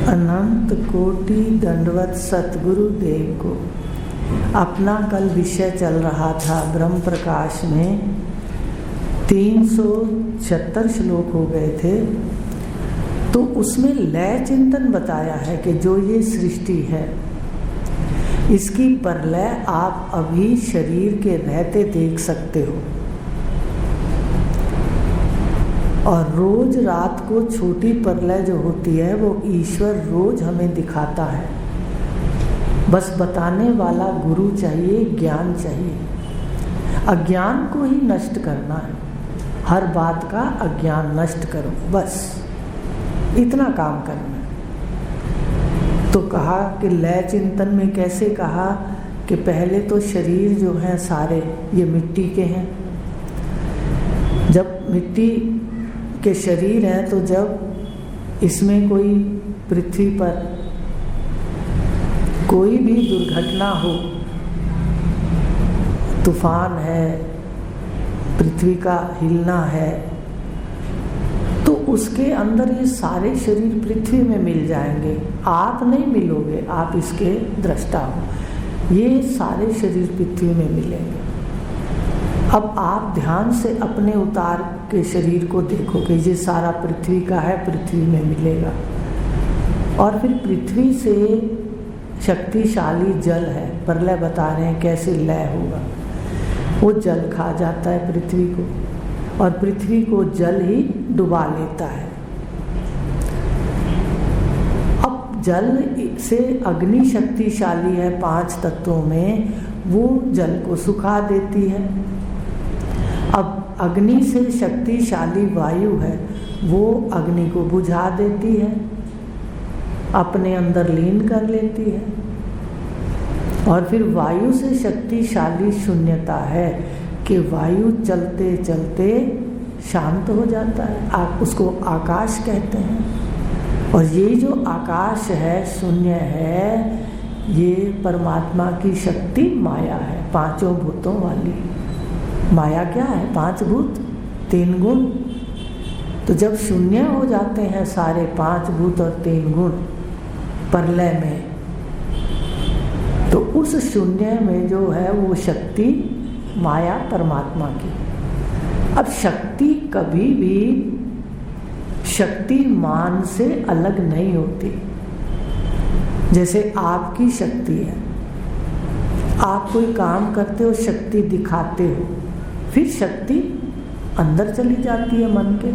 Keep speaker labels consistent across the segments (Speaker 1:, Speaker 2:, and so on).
Speaker 1: अनंत कोटि दंडवत सतगुरु देव को। अपना कल विषय चल रहा था ब्रह्म प्रकाश में 376 श्लोक हो गए थे। तो उसमें लय चिंतन बताया है कि जो ये सृष्टि है इसकी प्रलय आप अभी शरीर के रहते देख सकते हो, और रोज रात को छोटी प्रलय जो होती है वो ईश्वर रोज हमें दिखाता है। बस बताने वाला गुरु चाहिए, ज्ञान चाहिए। अज्ञान को ही नष्ट करना है, हर बात का अज्ञान नष्ट करो, बस इतना काम करना है। तो कहा कि लय चिंतन में कैसे कहा कि पहले तो शरीर जो हैं सारे ये मिट्टी के हैं। जब मिट्टी के शरीर हैं तो जब इसमें कोई पृथ्वी पर कोई भी दुर्घटना हो, तूफान है, पृथ्वी का हिलना है, तो उसके अंदर ये सारे शरीर पृथ्वी में मिल जाएंगे। आप नहीं मिलोगे, आप इसके दृष्टा हो। ये सारे शरीर पृथ्वी में मिलेंगे। अब आप ध्यान से अपने उतार के शरीर को देखो कि ये सारा पृथ्वी का है, पृथ्वी में मिलेगा। और फिर पृथ्वी से शक्तिशाली जल है, प्रलय बता रहे हैं कैसे लय होगा। वो जल खा जाता है पृथ्वी को, और पृथ्वी को जल ही डुबा लेता है। अब जल से अग्नि शक्तिशाली है 5 तत्वों में, वो जल को सुखा देती है। अब अग्नि से शक्तिशाली वायु है, वो अग्नि को बुझा देती है, अपने अंदर लीन कर लेती है। और फिर वायु से शक्तिशाली शून्यता है कि वायु चलते चलते शांत हो जाता है, आप उसको आकाश कहते हैं। और ये जो आकाश है, शून्य है, ये परमात्मा की शक्ति माया है, 5 भूतों वाली। माया क्या है? 5 भूत 3 गुण। तो जब शून्य हो जाते हैं सारे 5 भूत और 3 गुण प्रलय में, तो उस शून्य में जो है वो शक्ति माया परमात्मा की। अब शक्ति कभी भी शक्तिमान से अलग नहीं होती। जैसे आपकी शक्ति है, आप कोई काम करते हो, शक्ति दिखाते हो, फिर शक्ति अंदर चली जाती है मन के।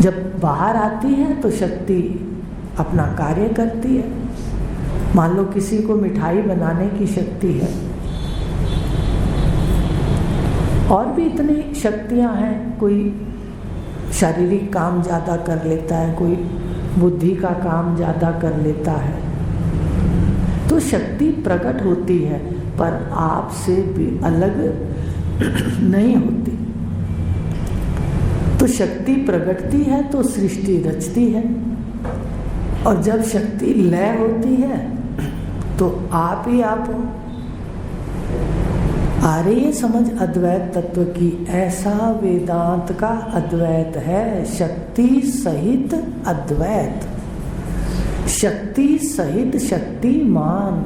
Speaker 1: जब बाहर आती है तो शक्ति अपना कार्य करती है। मान लो किसी को मिठाई बनाने की शक्ति है, और भी इतनी शक्तियां हैं। कोई शारीरिक काम ज़्यादा कर लेता है, कोई बुद्धि का काम ज़्यादा कर लेता है। तो शक्ति प्रकट होती है, पर आपसे भी अलग नहीं होती। तो शक्ति प्रकटती है तो सृष्टि रचती है, और जब शक्ति लय होती है तो आप ही आप हो। आ रही है समझ अद्वैत तत्व की? ऐसा वेदांत का अद्वैत है, शक्ति सहित अद्वैत, शक्ति सहित शक्तिमान।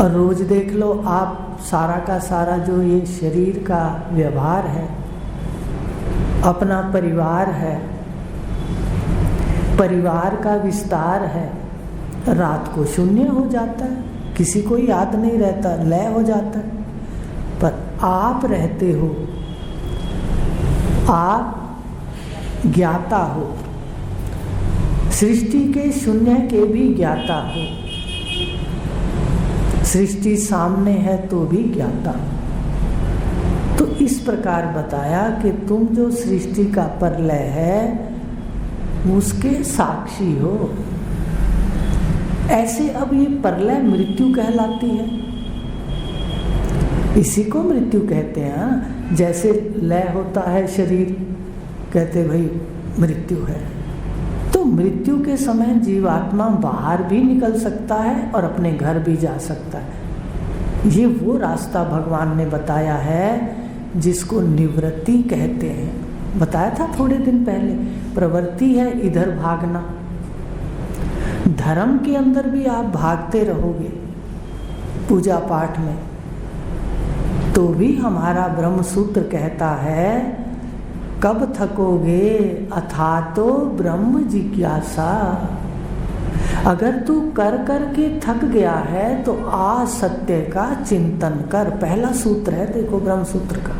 Speaker 1: और रोज देख लो आप, सारा का सारा जो ये शरीर का व्यवहार है, अपना परिवार है, परिवार का विस्तार है, रात को शून्य हो जाता है, किसी को याद नहीं रहता, लय हो जाता है। पर आप रहते हो, आप ज्ञाता हो, सृष्टि के शून्य के भी ज्ञाता हो। सृष्टि सामने है तो भी ज्ञाता हो। तो इस प्रकार बताया कि तुम जो सृष्टि का प्रलय है उसके साक्षी हो। ऐसे अब ये प्रलय मृत्यु कहलाती है, इसी को मृत्यु कहते हैं। जैसे लय होता है शरीर, कहते भाई मृत्यु है। तो मृत्यु के समय जीवात्मा बाहर भी निकल सकता है और अपने घर भी जा सकता है। ये वो रास्ता भगवान ने बताया है जिसको निवृत्ति कहते हैं। बताया था थोड़े दिन पहले, प्रवृत्ति है इधर भागना। धर्म के अंदर भी आप भागते रहोगे पूजा पाठ में, तो भी हमारा ब्रह्म सूत्र कहता है कब थकोगे अथातो ब्रह्म जिज्ञासा। अगर तू कर कर के थक गया है तो आ सत्य का चिंतन कर। पहला सूत्र है देखो ब्रह्म सूत्र का,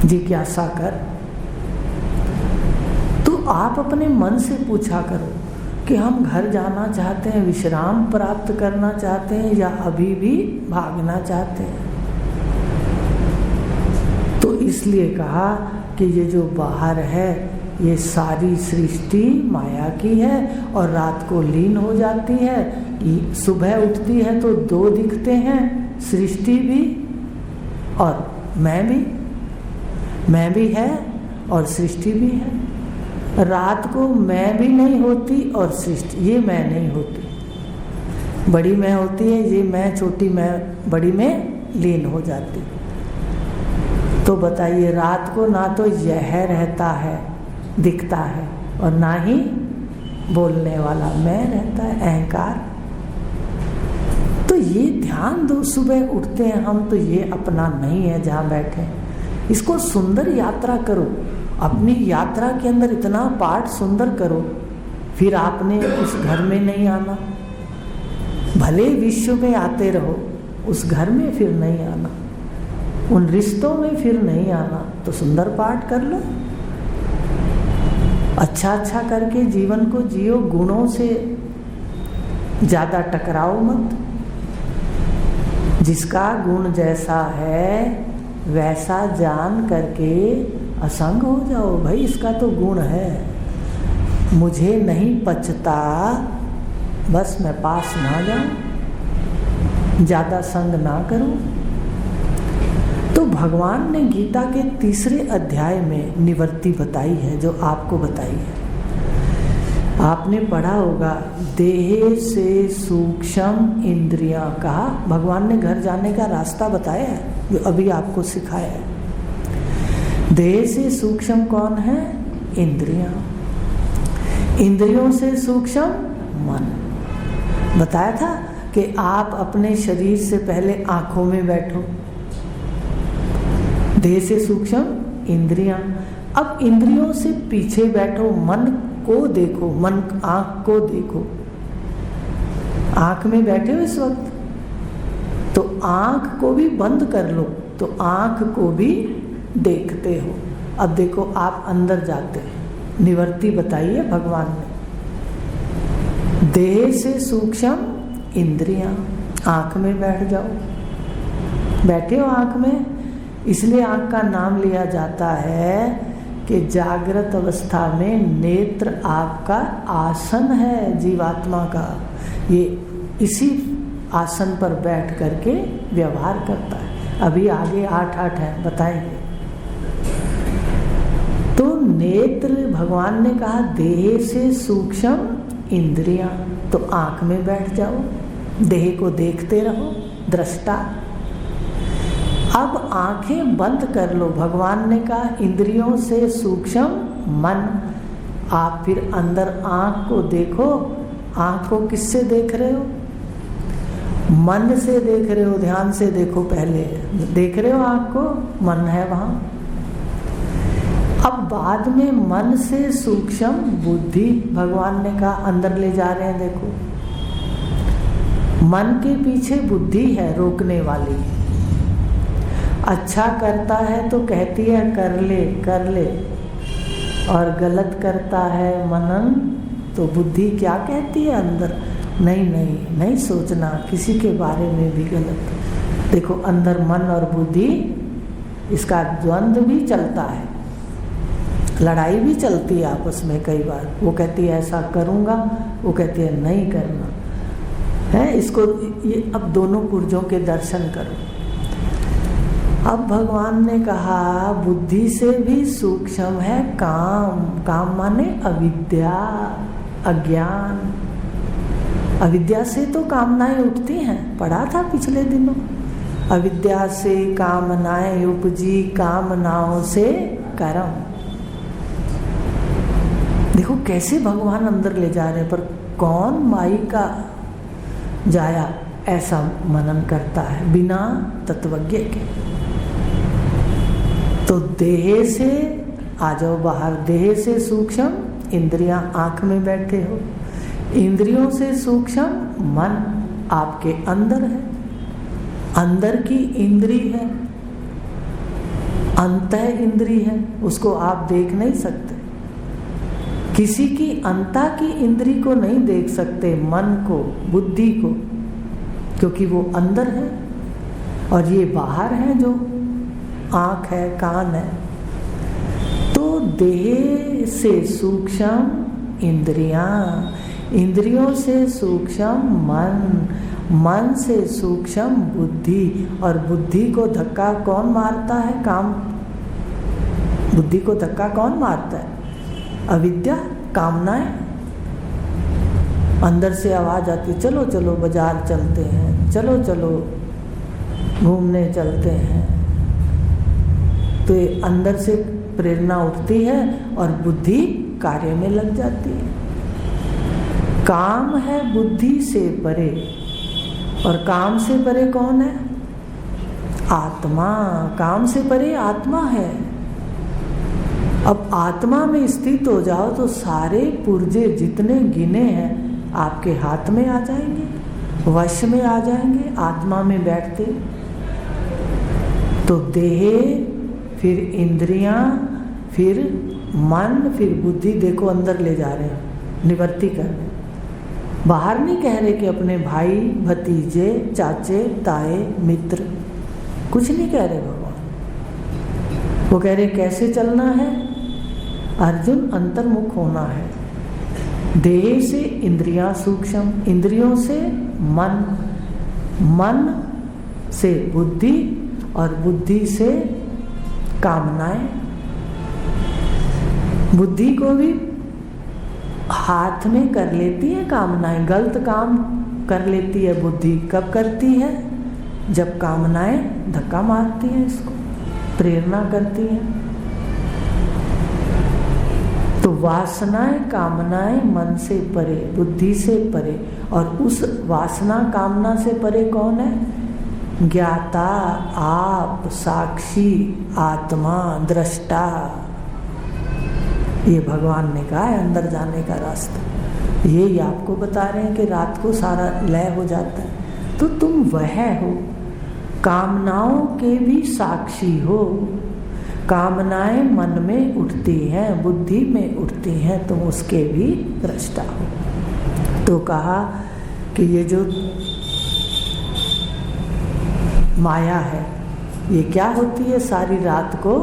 Speaker 1: जिज्ञासा कर। तो आप अपने मन से पूछा करो कि हम घर जाना चाहते हैं, विश्राम प्राप्त करना चाहते हैं, या अभी भी भागना चाहते हैं। तो इसलिए कहा कि ये जो बाहर है ये सारी सृष्टि माया की है और रात को लीन हो जाती है। सुबह उठती है तो दो दिखते हैं, सृष्टि भी और मैं भी है और सृष्टि भी है। रात को मैं भी नहीं होती और सृष्टि, ये मैं नहीं होती। बड़ी मैं होती है, ये मैं छोटी मैं बड़ी में लीन हो जाती। तो बताइए, रात को ना तो यह रहता है दिखता है और ना ही बोलने वाला मैं रहता है, अहंकार। तो ये ध्यान दो, सुबह उठते हैं हम तो ये अपना नहीं है जहाँ बैठे। इसको सुंदर यात्रा करो, अपनी यात्रा के अंदर इतना पाठ सुंदर करो, फिर आपने उस घर में नहीं आना। भले विश्व में आते रहो, उस घर में फिर नहीं आना, उन रिश्तों में फिर नहीं आना। तो सुंदर पाठ कर लो, अच्छा अच्छा करके जीवन को जियो, गुणों से ज्यादा टकराओ मत। जिसका गुण जैसा है वैसा जान करके असंग हो जाओ। भाई इसका तो गुण है, मुझे नहीं पचता, बस मैं पास ना जाऊं, ज्यादा संग ना करूं। तो भगवान ने गीता के 3 अध्याय में निवृत्ति बताई है, जो आपको बताई है। आपने पढ़ा होगा, देह से सूक्ष्म इंद्रियां। कहा भगवान ने घर जाने का रास्ता बताया है, जो अभी आपको सिखाया है। देह से सूक्ष्म कौन है? इंद्रियां। इंद्रियों से सूक्ष्म मन। बताया था कि आप अपने शरीर से पहले आंखों में बैठो, देह से सूक्ष्म इंद्रियां। अब इंद्रियों से पीछे बैठो, मन को देखो, मन आंख को देखो। आंख में बैठे हो इस वक्त, तो आंख को भी बंद कर लो, तो आंख को भी देखते हो। अब देखो आप अंदर जाते हैं, निवृत्ति बताई है भगवान ने। देह से सूक्ष्म इंद्रियां, आंख में बैठ जाओ। बैठे हो आंख में, इसलिए आंख का नाम लिया जाता है कि जागृत अवस्था में नेत्र आपका आसन है जीवात्मा का। ये इसी आसन पर बैठ करके व्यवहार करता है। अभी आगे 8 है, बताएंगे। तो नेत्र, भगवान ने कहा देह से सूक्ष्म इंद्रियां, तो आंख में बैठ जाओ, देह को देखते रहो, दृष्टा। अब आंखें बंद कर लो। भगवान ने कहा इंद्रियों से सूक्ष्म मन। आप फिर अंदर आंख को देखो। आंख को किससे देख रहे हो? मन से देख रहे हो, ध्यान से देखो। पहले देख रहे हो आंख को, मन है वहां। अब बाद में मन से सूक्ष्म बुद्धि, भगवान ने कहा अंदर ले जा रहे हैं। देखो मन के पीछे बुद्धि है रोकने वाली। अच्छा करता है तो कहती है कर ले कर ले, और गलत करता है मनन तो बुद्धि क्या कहती है अंदर? नहीं नहीं नहीं सोचना किसी के बारे में भी गलत। देखो अंदर मन और बुद्धि, इसका द्वंद्व भी चलता है, लड़ाई भी चलती है आपस में कई बार। वो कहती है ऐसा करूँगा, वो कहती है नहीं करना है। इसको ये अब दोनों पुर्जों के दर्शन करो। अब भगवान ने कहा बुद्धि से भी सूक्ष्म है काम। काम माने अविद्या, अज्ञान। अविद्या से तो कामनाएं उठती हैं, पढ़ा था पिछले दिनों। अविद्या से कामनाएं उपजी, कामनाओं से कर्म। देखो कैसे भगवान अंदर ले जा रहे हैं, पर कौन माई का जाया ऐसा मनन करता है बिना तत्वज्ञ के। तो देह से आ जाओ बाहर, देह से सूक्ष्म इंद्रियां, आंख में बैठे हो, इंद्रियों से सूक्ष्म मन आपके अंदर है, अंदर की इंद्री है, अंतः इंद्री है, उसको आप देख नहीं सकते। किसी की अंता की इंद्री को नहीं देख सकते, मन को, बुद्धि को, क्योंकि वो अंदर है और ये बाहर है, जो आंख है, कान है। तो देह से सूक्ष्म इंद्रियां, इंद्रियों से सूक्ष्म मन, मन से सूक्ष्म बुद्धि, और बुद्धि को धक्का कौन मारता है? काम। बुद्धि को धक्का कौन मारता है? अविद्या, कामनाएं। अंदर से आवाज आती, चलो चलो बाजार चलते हैं, चलो चलो घूमने चलते हैं। तो ये अंदर से प्रेरणा उठती है और बुद्धि कार्य में लग जाती है। काम है बुद्धि से परे, और काम से परे कौन है? आत्मा। काम से परे आत्मा है। अब आत्मा में स्थित हो जाओ तो सारे पुर्जे जितने गिने हैं आपके हाथ में आ जाएंगे, वश में आ जाएंगे, आत्मा में बैठते। तो देह, फिर इंद्रियां, फिर मन, फिर बुद्धि, देखो अंदर ले जा रहे हैं, निवृत्ति कर रहे हैं। बाहर नहीं कह रहे कि अपने भाई, भतीजे, चाचे, ताए, मित्र, कुछ नहीं कह रहे भगवान। वो कह रहे कैसे चलना है? अर्जुन, अंतर्मुख होना है। देह से इंद्रियां सूक्ष्म, इंद्रियों से मन, मन से बुद्धि, और बुद्धि से कामनाएं। बुद्धि को भी हाथ में कर लेती है कामनाएं, गलत काम कर लेती है बुद्धि। कब करती है? जब कामनाएं धक्का मारती हैं, इसको प्रेरणा करती हैं। तो वासनाएं, कामनाएं मन से परे, बुद्धि से परे, और उस वासना कामना से परे कौन है? ज्ञाता, आप, साक्षी, आत्मा, दृष्टा। ये भगवान ने कहा है अंदर जाने का रास्ता। यही आपको बता रहे हैं कि रात को सारा लय हो जाता है। तो तुम वह हो, कामनाओं के भी साक्षी हो। कामनाएं मन में उठती हैं, बुद्धि में उठती हैं, तुम उसके भी दृष्टा हो। तो कहा कि ये जो माया है, ये क्या होती है? सारी रात को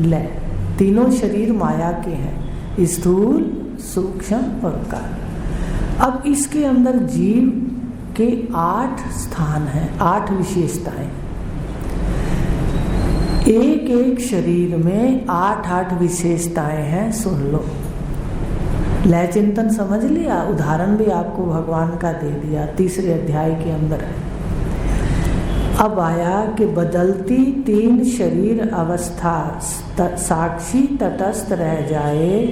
Speaker 1: लय। तीनों शरीर माया के हैं, स्थूल, सूक्ष्म और कारण। अब इसके अंदर जीव के 8 स्थान हैं, 8 विशेषताएं। एक एक शरीर में 8-8 विशेषताएं हैं। सुन लो, लय चिंतन समझ लिया, उदाहरण भी आपको भगवान का दे दिया, 3 अध्याय के अंदर है। अब आया कि बदलती 3 शरीर अवस्था, साक्षी तटस्थ रह जाए,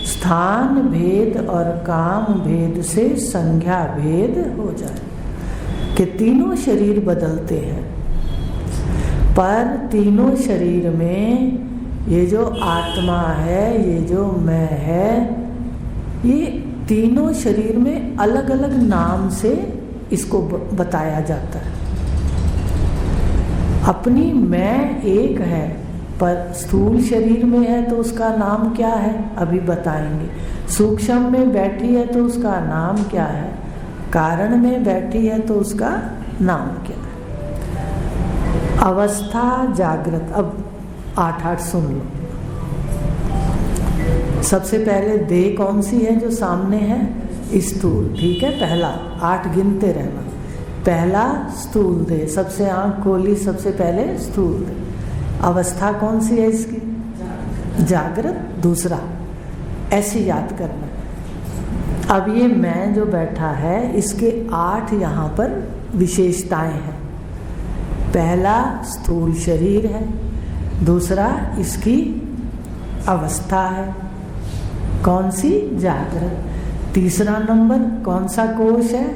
Speaker 1: स्थान भेद और काम भेद से संज्ञा भेद हो जाए। कि तीनों शरीर बदलते हैं, पर तीनों शरीर में ये जो आत्मा है, ये जो मैं है, ये तीनों शरीर में अलग अलग नाम से इसको बताया जाता है। अपनी मैं एक है, पर स्थूल शरीर में है तो उसका नाम क्या है? अभी बताएंगे। सूक्ष्म में बैठी है तो उसका नाम क्या है? कारण में बैठी है तो उसका नाम क्या है? अवस्था, जागृत। अब 8-8 सुन लो। सबसे पहले देह कौन सी है जो सामने है? स्थूल, ठीक है। पहला 8 गिनते रहना। पहला स्थूल देह, सबसे आंख खोली, सबसे पहले स्थूल देह। अवस्था कौन सी है इसकी? जागृत। दूसरा, ऐसे याद करना। अब ये मैं जो बैठा है, इसके 8 यहाँ पर विशेषताएं हैं। पहला स्थूल शरीर है, दूसरा इसकी अवस्था है। कौन सी? जागृत। तीसरा नंबर कौन सा कोश है?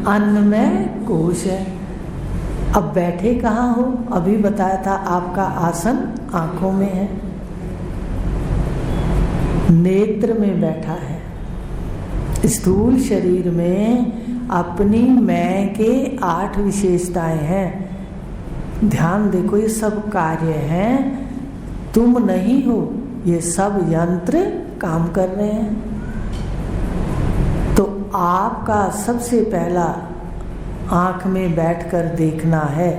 Speaker 1: अन्नमय कोश है। अब बैठे कहाँ हो? अभी बताया था आपका आसन आंखों में है, नेत्र में बैठा है। स्थूल शरीर में अपनी मैं के 8 विशेषताएं हैं। ध्यान देखो, ये सब कार्य हैं, तुम नहीं हो, ये सब यंत्र काम कर रहे हैं। तो आपका सबसे पहला आँख में बैठकर देखना है।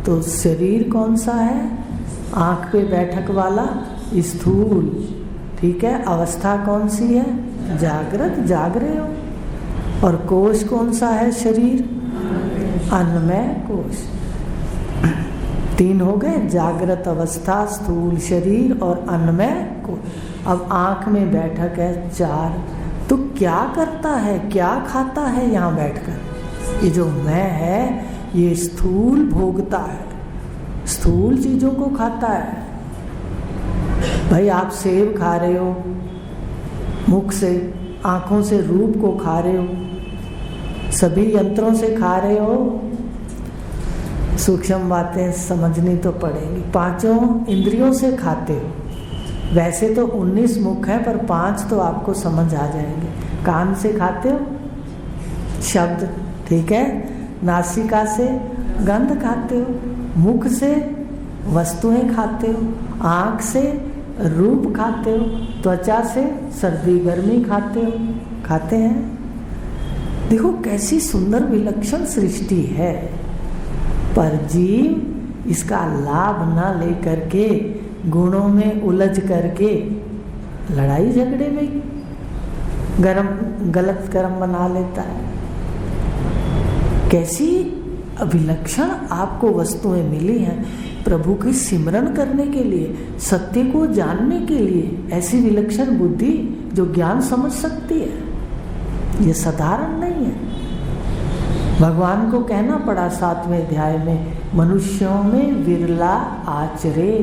Speaker 1: तो शरीर कौन सा है? आँख पे बैठक वाला स्थूल, ठीक है। अवस्था कौन सी है? जागृत, जाग रहे हो। और कोश कौन सा है? शरीर, अन्नमय कोश। 3 हो गए, जागृत अवस्था, स्थूल शरीर और अन्नमय कोश। अब आँख में बैठक है 4। तो क्या करता है, क्या खाता है यहाँ बैठकर? ये जो मैं है, ये स्थूल भोगता है, स्थूल चीजों को खाता है। भाई आप सेब खा रहे हो मुख से, आंखों से रूप को खा रहे हो, सभी यंत्रों से खा रहे हो। सूक्ष्म बातें समझनी तो पड़ेंगी। 5 इंद्रियों से खाते हो। वैसे तो 19 मुख है, पर 5 तो आपको समझ आ जाएंगे। कान से खाते हो शब्द, ठीक है। नासिका से गंध खाते हो, मुख से वस्तुएं खाते हो, आँख से रूप खाते हो, त्वचा से सर्दी गर्मी खाते हैं। देखो कैसी सुंदर विलक्षण सृष्टि है। पर जीव इसका लाभ ना लेकर के गुणों में उलझ करके लड़ाई झगड़े में गलत कर्म बना लेता है। कैसी विलक्षण आपको वस्तुएं मिली हैं प्रभु की सिमरन करने के लिए, सत्य को जानने के लिए। ऐसी विलक्षण बुद्धि जो ज्ञान समझ सकती है, ये साधारण नहीं है। भगवान को कहना पड़ा 7वें अध्याय में, मनुष्यों में विरला आचरे।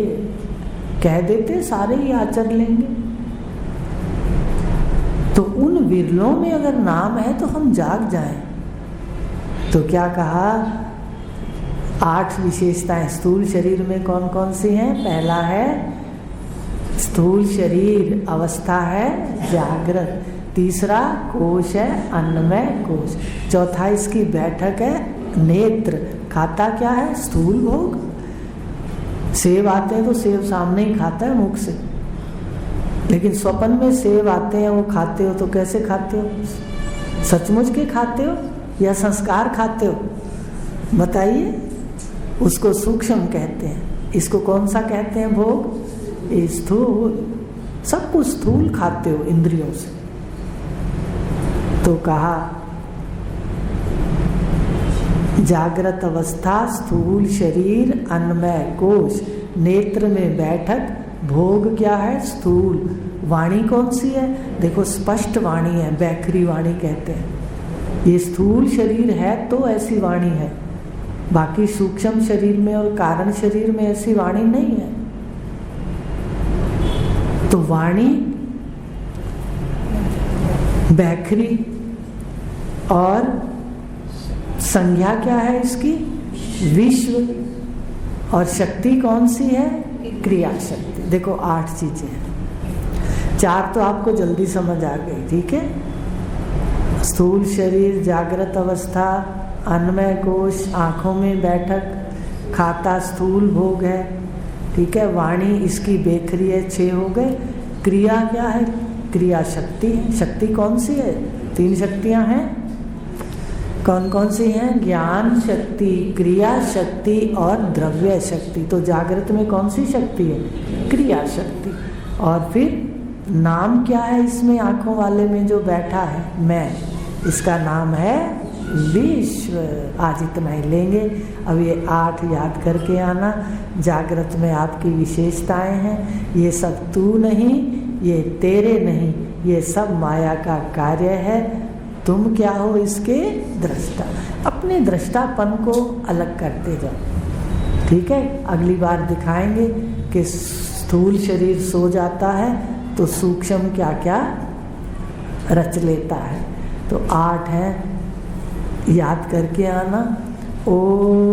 Speaker 1: कह देते सारे ही आचर लेंगे। तो उन विरलों में अगर नाम है तो हम जाग जाएं। तो क्या कहा? 8 विशेषताएं स्थूल शरीर में कौन कौन सी हैं? पहला है स्थूल शरीर, अवस्था है जागृत। तीसरा कोश है अन्नमय कोश। चौथा इसकी बैठक है नेत्र। खाता क्या है? स्थूल भोग। सेब आते हैं तो सेब सामने ही खाता है मुख से, लेकिन स्वप्न में सेब आते हैं वो खाते हो तो कैसे खाते हो? सचमुच के खाते हो या संस्कार खाते हो? बताइए। उसको सूक्ष्म कहते हैं, इसको कौन सा कहते हैं? भोग। स्थूल, सब कुछ स्थूल खाते हो इंद्रियों से। तो कहा जागृत अवस्था, स्थूल शरीर, अन्नमय कोश, नेत्र में बैठक, भोग क्या है? स्थूल। वाणी कौन सी है? देखो स्पष्ट वाणी है, बैखरी वाणी कहते हैं। ये स्थूल शरीर है तो ऐसी वाणी है, बाकी सूक्ष्म शरीर में और कारण शरीर में ऐसी वाणी नहीं है। तो वाणी बैखरी और संज्ञा क्या है इसकी? विश्व। और शक्ति कौन सी है? क्रिया शक्ति। देखो 8 चीजें हैं। 4 तो आपको जल्दी समझ आ गई, ठीक है। स्थूल शरीर, जागृत अवस्था, अन्नमय कोश, आंखों में बैठक, खाता स्थूल भोग है, ठीक है। वाणी इसकी बेखरी है, 6 हो गए। क्रिया क्या है? क्रिया शक्ति है। शक्ति कौन सी है? 3 शक्तियां हैं। कौन कौन सी हैं? ज्ञान शक्ति, क्रिया शक्ति और द्रव्य शक्ति। तो जागृत में कौन सी शक्ति है? क्रिया शक्ति। और फिर नाम क्या है इसमें? आंखों वाले में जो बैठा है मैं, इसका नाम है विश्व। आज इतना ही लेंगे। अब ये 8 याद करके आना। जागृत में आपकी विशेषताएं हैं। ये सब तू नहीं, ये तेरे नहीं, ये सब माया का कार्य है। तुम क्या हो? इसके दृष्टा। अपने दृष्टापन को अलग करते जाओ, ठीक है। अगली बार दिखाएंगे कि स्थूल शरीर सो जाता है तो सूक्ष्म क्या क्या रच लेता है। तो 8 है, याद करके आना। ओम